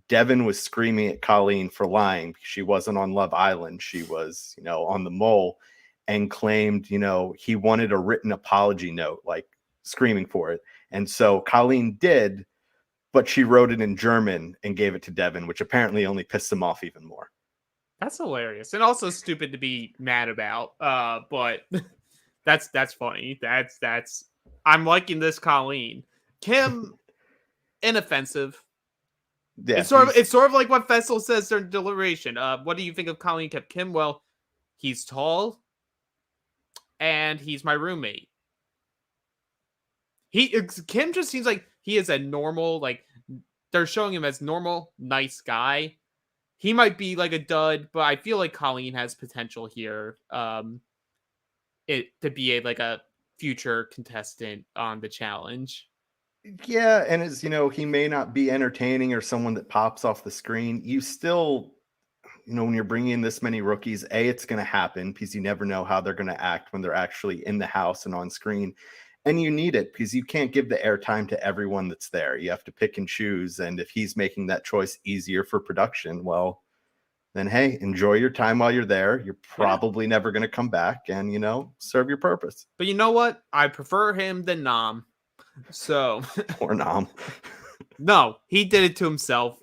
Devin was screaming at Colleen for lying because she wasn't on Love Island. She was, on the Mole, and claimed, he wanted a written apology note, like screaming for it. And so Colleen did, but she wrote it in German and gave it to Devin, which apparently only pissed him off even more. That's hilarious and also stupid to be mad about. But that's funny. That's I'm liking this Colleen. Kim, inoffensive. Yeah, it's sort of like what Fessel says during deliberation. What do you think of Colleen Kim? Well, he's tall and he's my roommate. Kim just seems like he is a normal, like they're showing him as normal, nice guy. He might be like a dud, but I feel like Colleen has potential here. It to be a future contestant on the challenge. Yeah, and as he may not be entertaining or someone that pops off the screen. You still, when you're bringing in this many rookies, it's going to happen because you never know how they're going to act when they're actually in the house and on screen. And you need it because you can't give the airtime to everyone that's there. You have to pick and choose. And if he's making that choice easier for production, well, then, hey, enjoy your time while you're there. You're probably never going to come back and, serve your purpose. But you know what? I prefer him than Nam. So poor Nam. No, he did it to himself.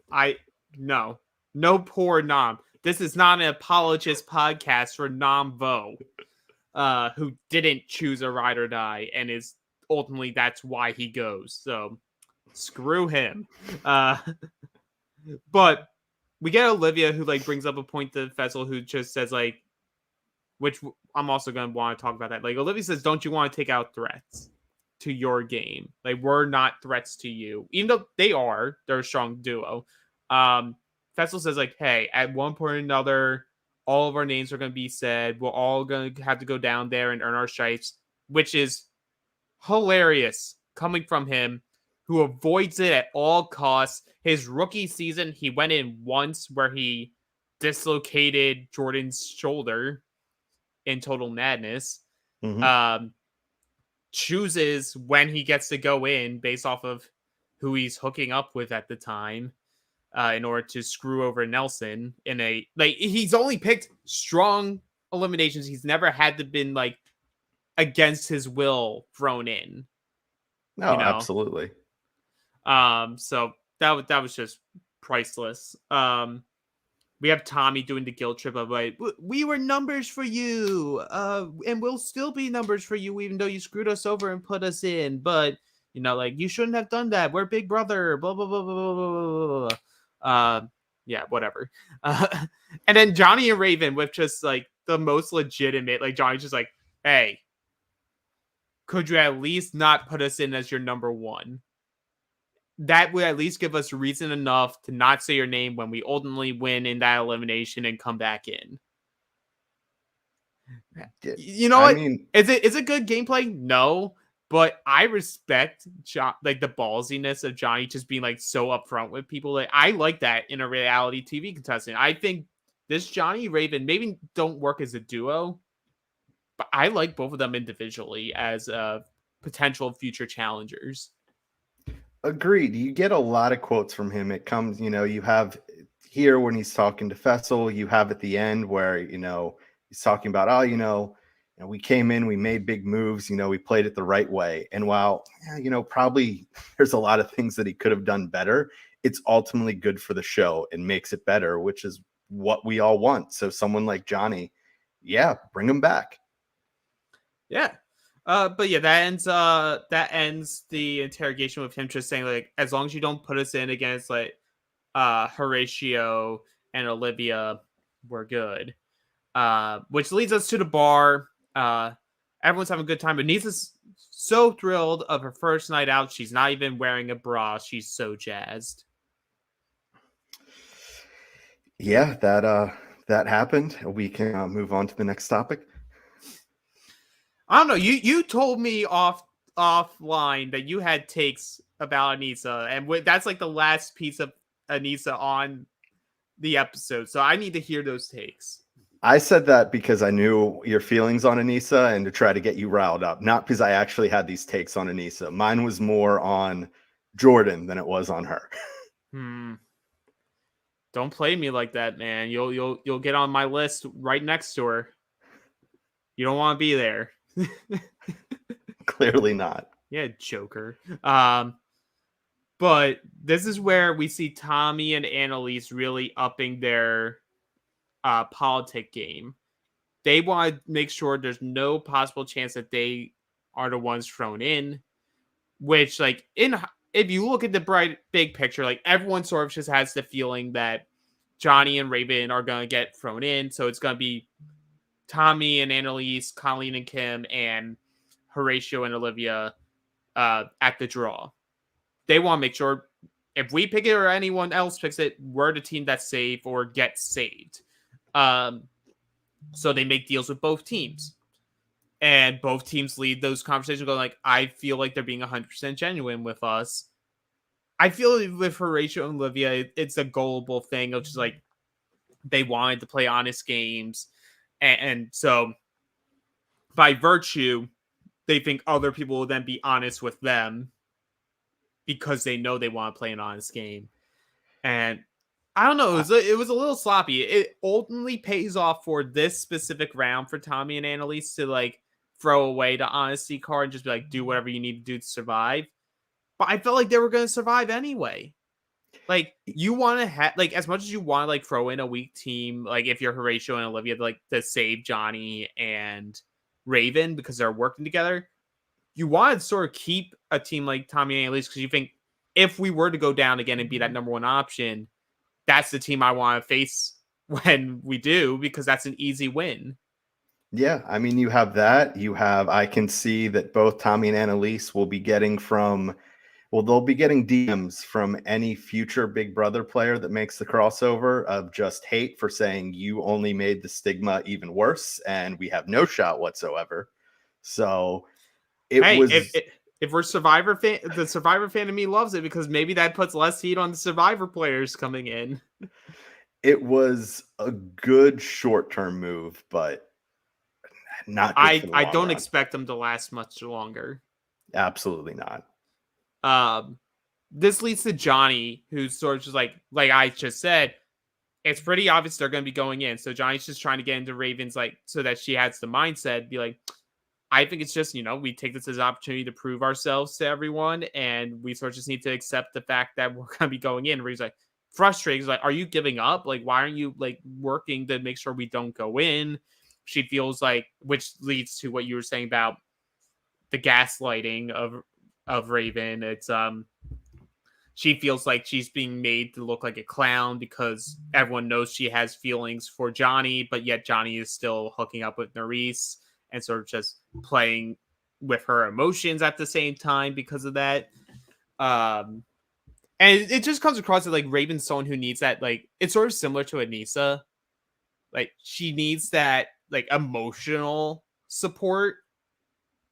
No poor Nam. This is not an apologist podcast for Nam Vo, who didn't choose a ride or die, and is ultimately that's why he goes. So screw him. But we get Olivia, who brings up a point to Fessel, who just says which I'm also gonna want to talk about that. Olivia says, "Don't you want to take out threats to your game? We're not threats to you, even though they're a strong duo." Fessel says, "Hey, at one point or another, all of our names are going to be said. We're all going to have to go down there and earn our stripes," which is hilarious coming from him, who avoids it at all costs. His rookie season, he went in once where he dislocated Jordan's shoulder in Total Madness. Mhm. Chooses when he gets to go in based off of who he's hooking up with at the time, in order to screw over Nelson in a like he's only picked strong eliminations. He's never had to been like against his will thrown in, No, you know. absolutely. So that was just priceless. We have Tommy doing the guilt trip of like, we were numbers for you, and we'll still be numbers for you, even though you screwed us over and put us in. But like you shouldn't have done that. We're Big Brother. Blah blah blah blah blah blah. Blah. Yeah, whatever. And then Jonny and Raven with just like the most legitimate. Like Johnny's just like, hey, could you at least not put us in as your number one? That would at least give us reason enough to not say your name when we ultimately win in that elimination and come back in. Yeah, You know I what? mean, Is it good gameplay? No, but I respect like the ballsiness of Jonny just being like so upfront with people. Like I like that in a reality TV contestant. I think this Jonny Raven maybe don't work as a duo, but I like both of them individually as potential future challengers. agreed. You get a lot of quotes from him. It comes, you have here when he's talking to Fessel, you have at the end where, he's talking about, oh, we came in, we made big moves, we played it the right way. And while, probably there's a lot of things that he could have done better, it's ultimately good for the show and makes it better, which is what we all want. So someone like Jonny, yeah, bring him back. Yeah. But yeah, that ends the interrogation with him just saying like, as long as you don't put us in against like Horatio and Olivia, we're good. Which leads us to the bar. Everyone's having a good time. Anissa's so thrilled of her first night out. She's not even wearing a bra. She's so jazzed. Yeah, that happened. We can move on to the next topic. I don't know. You told me offline that you had takes about Anissa, and that's like the last piece of Anissa on the episode. So I need to hear those takes. I said that because I knew your feelings on Anissa and to try to get you riled up, not because I actually had these takes on Anissa. Mine was more on Jordan than it was on her. Don't play me like that, man. You'll get on my list right next to her. You don't want to be there. Clearly not. Yeah, Joker. But this is where we see Tommy and Annalise really upping their politic game. They want to make sure there's no possible chance that they are the ones thrown in. Which, like, if you look at the big picture, like everyone sort of just has the feeling that Jonny and Raven are going to get thrown in. So it's going to be Tommy and Annalise, Colleen and Kim, and Horatio and Olivia at the draw. They want to make sure if we pick it or anyone else picks it, we're the team that's safe or gets saved. So they make deals with both teams. And both teams lead those conversations going like, I feel like they're being 100% genuine with us. I feel with Horatio and Olivia, it's a gullible thing of just like, they wanted to play honest games. And so by virtue, they think other people will then be honest with them because they know they want to play an honest game. And I don't know, it was a little sloppy. It ultimately pays off for this specific round for Tommy and Annalise to like throw away the honesty card and just be like, do whatever you need to do to survive. But I felt like they were going to survive anyway. Like you want to have like as much as you want to like throw in a weak team, like if you're Horatio and Olivia, like to save Jonny and Raven because they're working together, you want to sort of keep a team like Tommy and Annalise because you think if we were to go down again and be that number one option, that's the team I want to face when we do because that's an easy win. Yeah, I mean, you have that. I can see that both Tommy and Annalise will be getting they'll be getting DMs from any future Big Brother player that makes the crossover of just hate for saying you only made the stigma even worse and we have no shot whatsoever. So if we're Survivor fan, the Survivor fan of me loves it because maybe that puts less heat on the Survivor players coming in. It was a good short-term move, but not good for the I long don't run. expect them to last much longer. Absolutely not. This leads to Jonny, who's sort of just like I just said, it's pretty obvious they're going to be going in. So Johnny's just trying to get into Raven's, like, so that she has the mindset, be like, I think it's just, we take this as an opportunity to prove ourselves to everyone. And we sort of just need to accept the fact that we're going to be going in. Where he's like, frustrated. He's like, are you giving up? Like, why aren't you like working to make sure we don't go in? She feels like, which leads to what you were saying about the gaslighting of Raven. It's, she feels like she's being made to look like a clown because everyone knows she has feelings for Jonny, but yet Jonny is still hooking up with Nerys and sort of just playing with her emotions at the same time because of that. And it just comes across as like Raven's someone who needs that, like, it's sort of similar to Anissa. Like, she needs that like emotional support.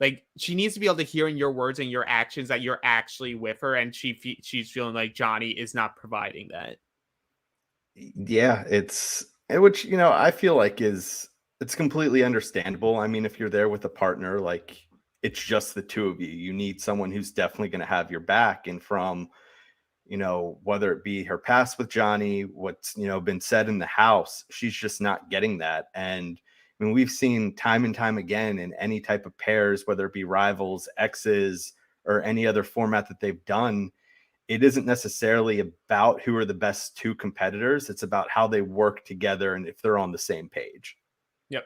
Like, she needs to be able to hear in your words and your actions that you're actually with her, and she's feeling like Jonny is not providing that. Yeah, which I feel like it's completely understandable. I mean, if you're there with a partner, like it's just the two of you. You need someone who's definitely going to have your back. And from whether it be her past with Jonny, what's been said in the house, she's just not getting that. And I mean, we've seen time and time again in any type of pairs, whether it be rivals, exes, or any other format that they've done, it isn't necessarily about who are the best two competitors. It's about how they work together and if they're on the same page. Yep.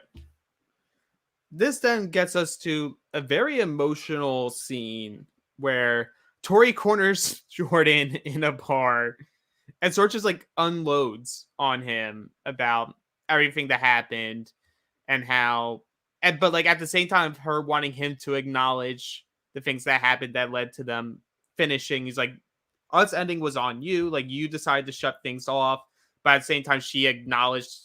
This then gets us to a very emotional scene where Tori corners Jordan in a bar and sort of just like unloads on him about everything that happened and how, but like at the same time, her wanting him to acknowledge the things that happened that led to them finishing. He's like, us ending was on you. Like, you decided to shut things off. But at the same time, she acknowledged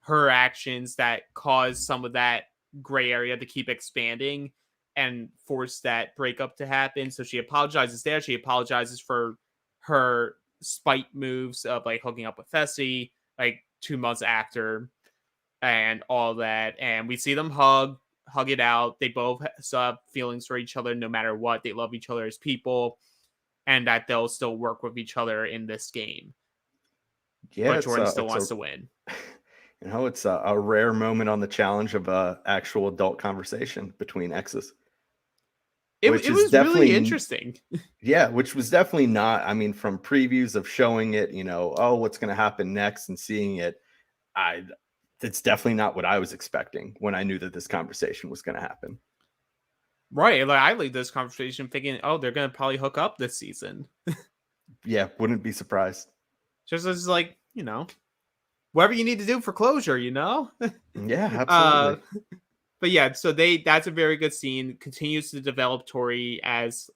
her actions that caused some of that gray area to keep expanding and force that breakup to happen. So she apologizes there. She apologizes for her spite moves of like hooking up with Fessie like 2 months after and all that. And we see them hug it out. They both still have feelings for each other no matter what. They love each other as people, and that they'll still work with each other in this game. Yeah, But Jordan still wants to win. It's a rare moment on the challenge of a actual adult conversation between exes. It was really interesting. Yeah, which was definitely not, I mean, from previews of showing it, what's going to happen next and seeing it, it's definitely not what I was expecting when I knew that this conversation was going to happen. Right. Like, I lead this conversation thinking, oh, they're going to probably hook up this season. Yeah, wouldn't be surprised. Just as like, whatever you need to do for closure, Yeah, absolutely. But yeah, so that's a very good scene. Continues to develop Tori as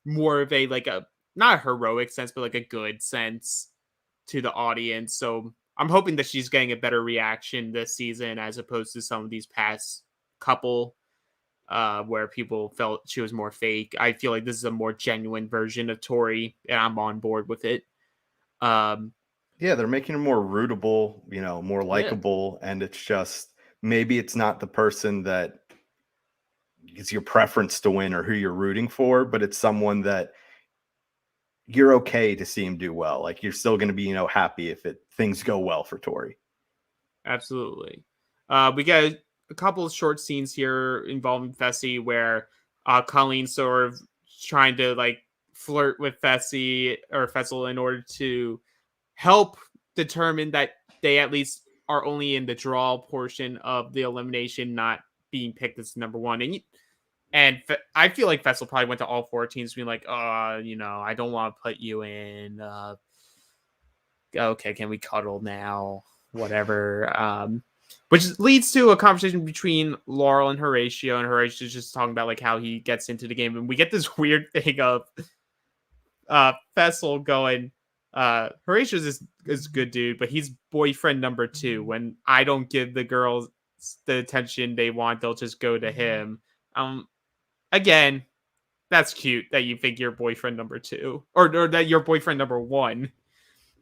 more of a like a not a heroic sense, but like a good sense to the audience. So I'm hoping that she's getting a better reaction this season as opposed to some of these past couple where people felt she was more fake. I feel like this is a more genuine version of Tori, and I'm on board with it. Yeah, they're making her more rootable, more likable, and it's just maybe it's not the person that is your preference to win or who you're rooting for, but it's someone that you're okay to see him do well. Like, you're still going to be, happy if things go well for Tori. Absolutely. We get a couple of short scenes here involving Fessie where Colleen's sort of trying to like flirt with Fessie or Fessel in order to help determine that they at least are only in the draw portion of the elimination, not being picked as number one. And I feel like Fessel probably went to all four teams being like, I don't want to put you in. Okay, can we cuddle now? Whatever. Which leads to a conversation between Laurel and Horatio, and Horatio's just talking about like how he gets into the game, and we get this weird thing of Fessel going, Horatio's is good dude, but he's boyfriend number 2. When I don't give the girls the attention they want, they'll just go to him. Again, that's cute that you think you're boyfriend number 2 or that you're boyfriend number 1.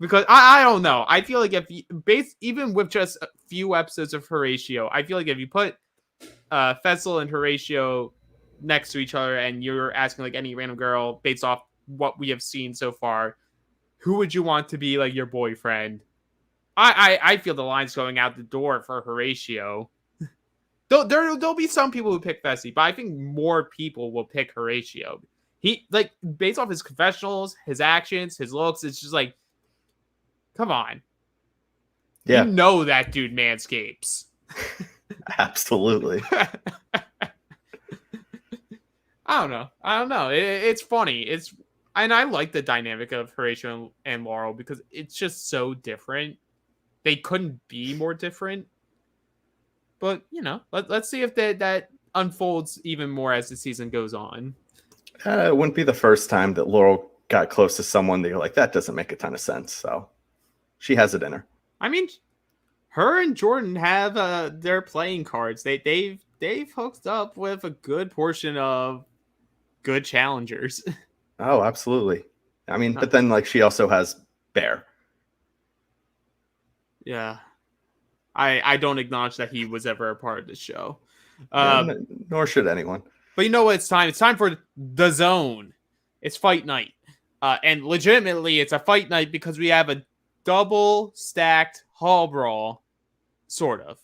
Because I don't know. I feel like if you even with just a few episodes of Horatio, I feel like if you put Fessel and Horatio next to each other and you're asking like any random girl based off what we have seen so far, who would you want to be like your boyfriend? I feel the line's going out the door for Horatio. There'll be some people who pick Fessie, but I think more people will pick Horatio. He like based off his confessionals, his actions, his looks. It's just like, come on, Yeah, you know that dude manscapes. absolutely. I don't know. It's funny. And I like the dynamic of Horatio and Laurel because it's just so different. They couldn't be more different. But let's see if that unfolds even more as the season goes on. It wouldn't be the first time that Laurel got close to someone that you're like, that doesn't make a ton of sense. So she has it in her. I mean, her and Jordan have their playing cards. They've hooked up with a good portion of good challengers. Oh, absolutely. I mean, but then like she also has Bear. Yeah. I don't acknowledge that he was ever a part of the show. Nor should anyone. But you know what? It's time. It's time for the zone. It's fight night. And legitimately, it's a fight night because we have a double stacked hall brawl. Sort of.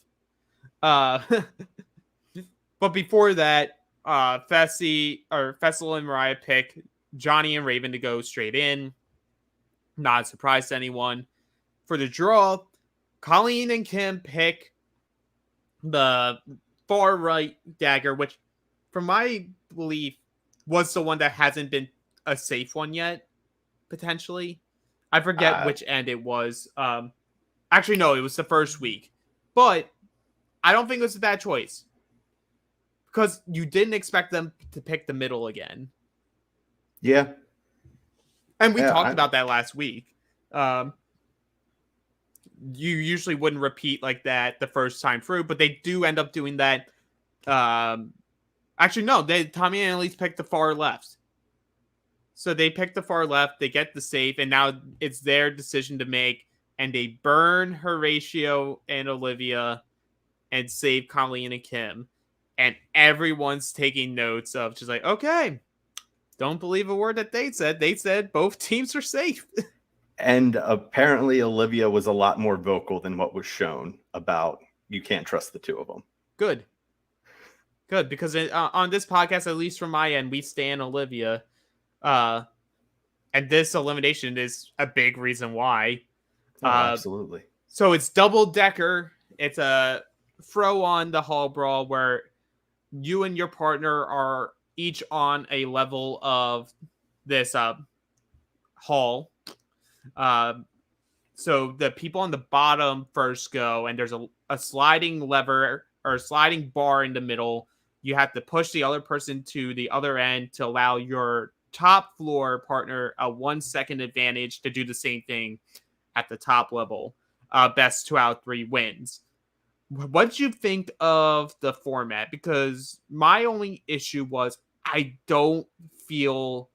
But before that, Fessel and Mariah pick Jonny and Raven to go straight in. Not a surprise to anyone. For the draw, Colleen and Kim pick the far right dagger, which, from my belief, was the one that hasn't been a safe one yet, potentially. I forget which end it was. Actually, no, it was the first week. But I don't think it was a bad choice. Because you didn't expect them to pick the middle again. Yeah. And we talked about that last week. You usually wouldn't repeat like that the first time through, but they do end up doing that. Actually, no, Tommy and Annalise picked the far left. So they pick the far left, they get the safe, and now it's their decision to make, and they burn Horatio and Olivia and save Colleen and Kim. And everyone's taking notes of just like, okay, don't believe a word that they said. They said both teams are safe. And apparently Olivia was a lot more vocal than what was shown about you can't trust the two of them. Good. Because on this podcast, at least from my end, we stand Olivia. And this elimination is a big reason why. Oh, absolutely. So it's double decker. It's a throw on the hall brawl where you and your partner are each on a level of this hall. So the people on the bottom first go, and there's a sliding lever or a sliding bar in the middle. You have to push the other person to the other end to allow your top floor partner a 1 second advantage to do the same thing at the top level. Best 2 out of 3 wins. What did you think of the format? Because my only issue was I don't feel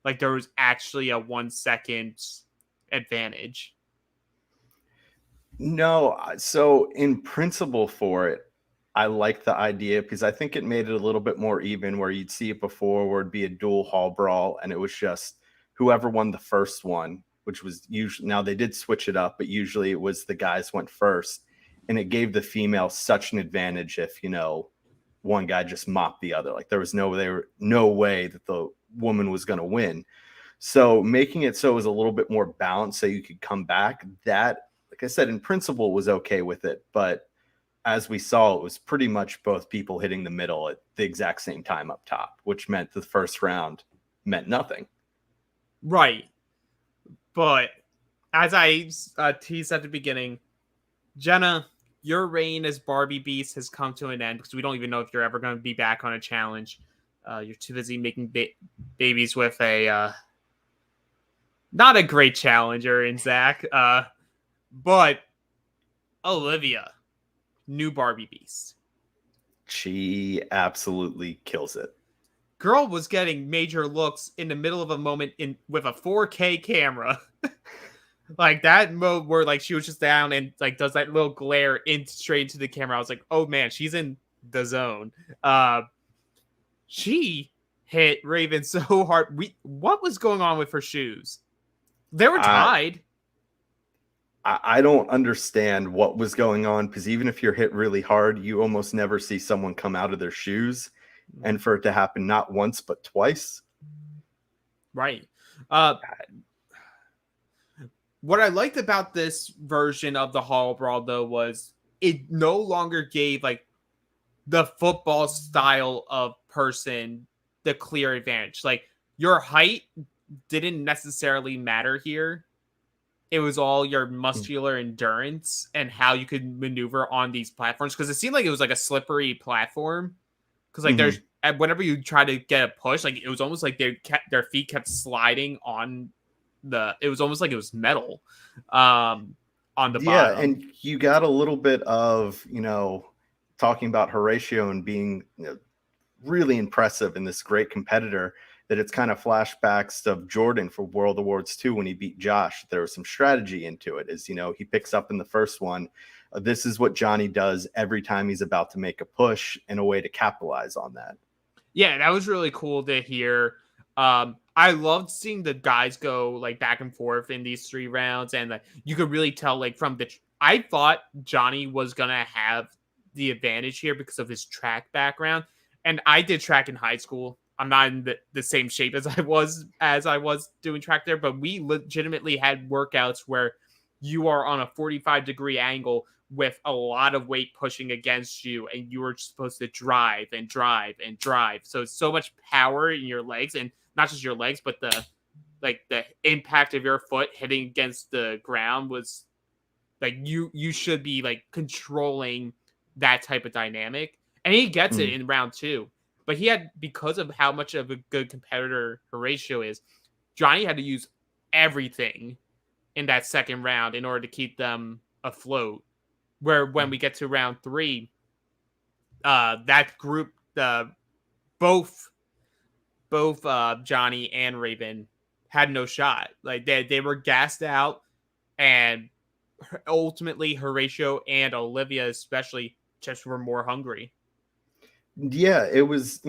like there was actually a 1 second advantage. No, so in principle for it, I like the idea because I think it made it a little bit more even where you'd see it before where it'd be a dual hall brawl and it was just whoever won the first one, which was usually, now they did switch it up, but usually it was the guys went first. And it gave the female such an advantage if, one guy just mopped the other. Like there was no way that the woman was going to win. So making it so it was a little bit more balanced so you could come back, that, like I said, in principle was okay with it. But as we saw, it was pretty much both people hitting the middle at the exact same time up top, which meant the first round meant nothing. Right. But as I teased at the beginning, Jenna, your reign as Barbie Beast has come to an end because we don't even know if you're ever going to be back on a challenge. You're too busy making babies with a not a great challenger in Zach. But Olivia, new Barbie Beast. She absolutely kills it. Girl was getting major looks in the middle of a moment with a 4K camera. Like that mode where like she was just down and like does that little glare in straight into the camera. I was like, oh man, she's in the zone. She hit Raven so hard. What was going on with her shoes? They were I tied. I don't understand what was going on, because even if you're hit really hard, you almost never see someone come out of their shoes, and for it to happen not once but twice. Right. What I liked about this version of the Hall Brawl though was it no longer gave like the football style of person the clear advantage. Like your height didn't necessarily matter here. It was all your muscular endurance and how you could maneuver on these platforms, because it seemed like it was like a slippery platform. Because like there's whenever you try to get a push, like it was almost like their feet kept sliding on the. It was almost like it was metal, on the Yeah, bottom. and you got a little bit of, talking about Horatio and being really impressive and this great competitor, that it's kind of flashbacks of Jordan for World Awards 2 when he beat Josh. There was some strategy into it, as he picks up in the first one. This is what Jonny does every time he's about to make a push, in a way to capitalize on that. Yeah, that was really cool to hear. I loved seeing the guys go like back and forth in these 3 rounds, and like you could really tell like from the. I thought Jonny was gonna have the advantage here because of his track background, and I did track in high school. I'm not in the same shape as I was doing track there, but we legitimately had workouts where you are on a 45-degree angle with a lot of weight pushing against you, and you were supposed to drive and drive and drive. So it's so much power in your legs, and not just your legs, but the impact of your foot hitting against the ground was like you should be like controlling that type of dynamic. And he gets it in round 2. But he had, because of how much of a good competitor Horatio is, Jonny had to use everything in that second round in order to keep them afloat. Where when we get to round 3, that group, both Jonny and Raven had no shot. Like they were gassed out, and ultimately Horatio and Olivia especially just were more hungry. Yeah, it was,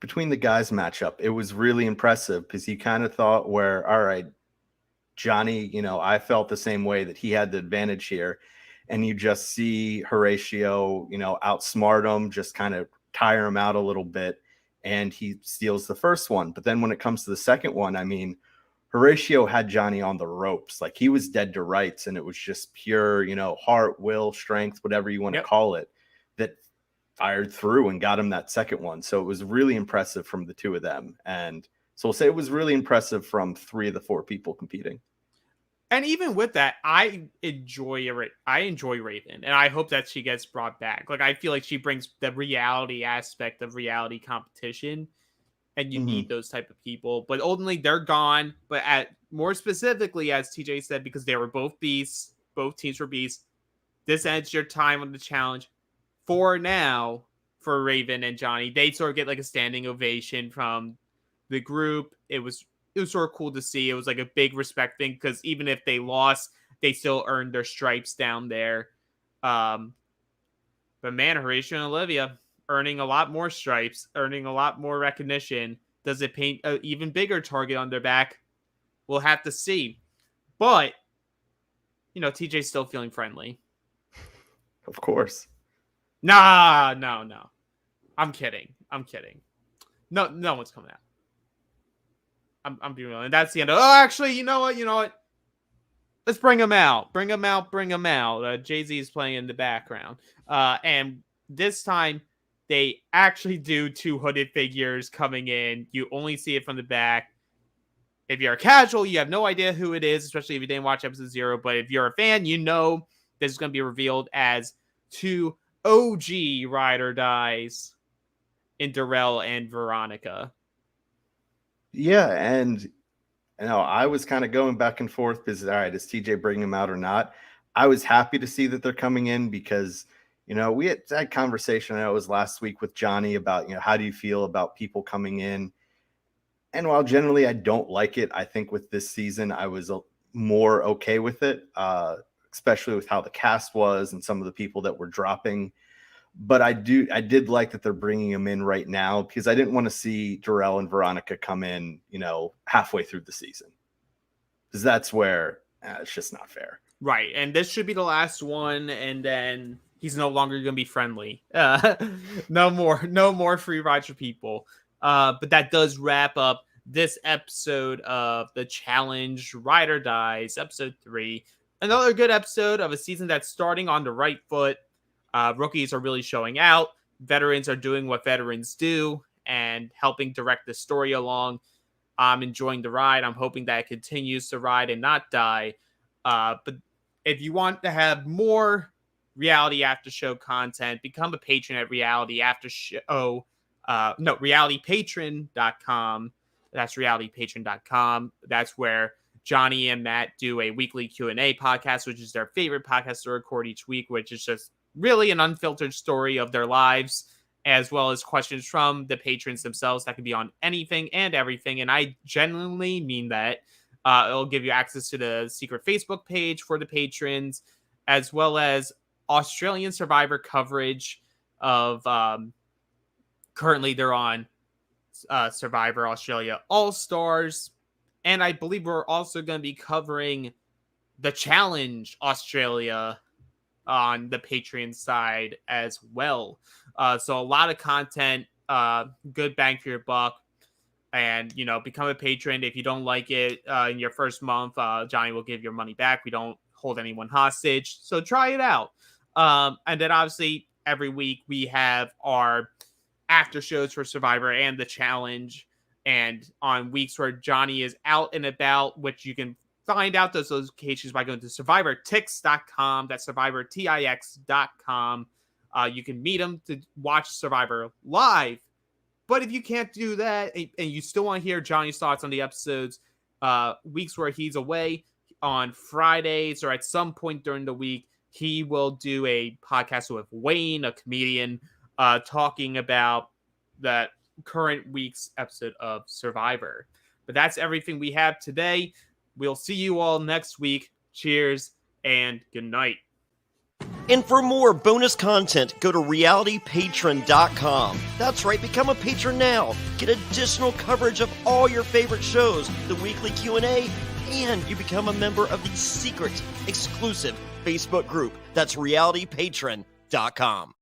between the guys matchup, it was really impressive, because you kind of thought, where, all right, Jonny, I felt the same way, that he had the advantage here. And you just see Horatio, outsmart him, just kind of tire him out a little bit, and he steals the first one. But then when it comes to the second one, I mean, Horatio had Jonny on the ropes. Like, he was dead to rights, and it was just pure, heart, will, strength, whatever you want to call it, that fired through and got him that second one. So it was really impressive from the 2 of them. And so we'll say it was really impressive from 3 of the 4 people competing. And even with that, I enjoy Raven, and I hope that she gets brought back. Like, I feel like she brings the reality aspect of reality competition, and you need those type of people. But ultimately, they're gone. But more specifically, as TJ said, because they were both beasts, both teams were beasts, this ends your time on the challenge. For now, for Raven and Jonny, they sort of get like a standing ovation from the group. It was sort of cool to see. It was like a big respect thing, because even if they lost, they still earned their stripes down there. But man, Horatio and Olivia earning a lot more stripes, earning a lot more recognition. Does it paint an even bigger target on their back? We'll have to see. But, TJ's still feeling friendly. Of course. No. I'm kidding. No one's coming out. I'm being real. And that's the end of, actually, you know what? Let's bring him out. Jay-Z is playing in the background. And this time, they actually do 2 hooded figures coming in. You only see it from the back. If you're a casual, you have no idea who it is, especially if you didn't watch episode 0. But if you're a fan, this is going to be revealed as 2 OG ride or dies in Darrell and Veronica. Yeah, and I was kind of going back and forth, because, all right, is TJ bringing them out or not? I was happy to see that they're coming in, because, we had that conversation, I know it was last week, with Jonny about, how do you feel about people coming in? And while generally I don't like it, I think with this season, I was more okay with it, especially with how the cast was and some of the people that were dropping. But I did like that they're bringing them in right now, because I didn't want to see Darrell and Veronica come in, halfway through the season, because that's where it's just not fair. Right, and this should be the last one, and then he's no longer going to be friendly. No more free rides for people. But that does wrap up this episode of The Challenge Ride or Dies, episode 3. Another good episode of a season that's starting on the right foot. Rookies are really showing out. Veterans are doing what veterans do and helping direct the story along. I'm enjoying the ride. I'm hoping that it continues to ride and not die. But if you want to have more reality after show content, become a patron at reality after show. realitypatron.com. That's realitypatron.com. That's where Jonny and Matt do a weekly Q&A podcast, which is their favorite podcast to record each week, which is just really an unfiltered story of their lives, as well as questions from the patrons themselves that can be on anything and everything. And I genuinely mean that. It'll give you access to the secret Facebook page for the patrons, as well as Australian Survivor coverage of currently they're on Survivor Australia All-Stars. And I believe we're also going to be covering the Challenge Australia on the Patreon side as well. So a lot of content, good bang for your buck. And, become a patron. If you don't like it in your first month, Jonny will give your money back. We don't hold anyone hostage. So try it out. And then obviously every week we have our after shows for Survivor and the Challenge. And on weeks where Jonny is out and about, which you can find out those locations by going to survivortix.com. That's survivortix.com. You can meet him to watch Survivor live. But if you can't do that and you still want to hear Jonny's thoughts on the episodes, weeks where he's away on Fridays or at some point during the week, he will do a podcast with Wayne, a comedian, talking about that current week's episode of Survivor. But that's everything we have today. We'll see you all next week. Cheers and good night. And for more bonus content, go to realitypatron.com. That's right, become a patron now. Get additional coverage of all your favorite shows, the weekly Q&A, and you become a member of the secret, exclusive Facebook group. That's realitypatron.com.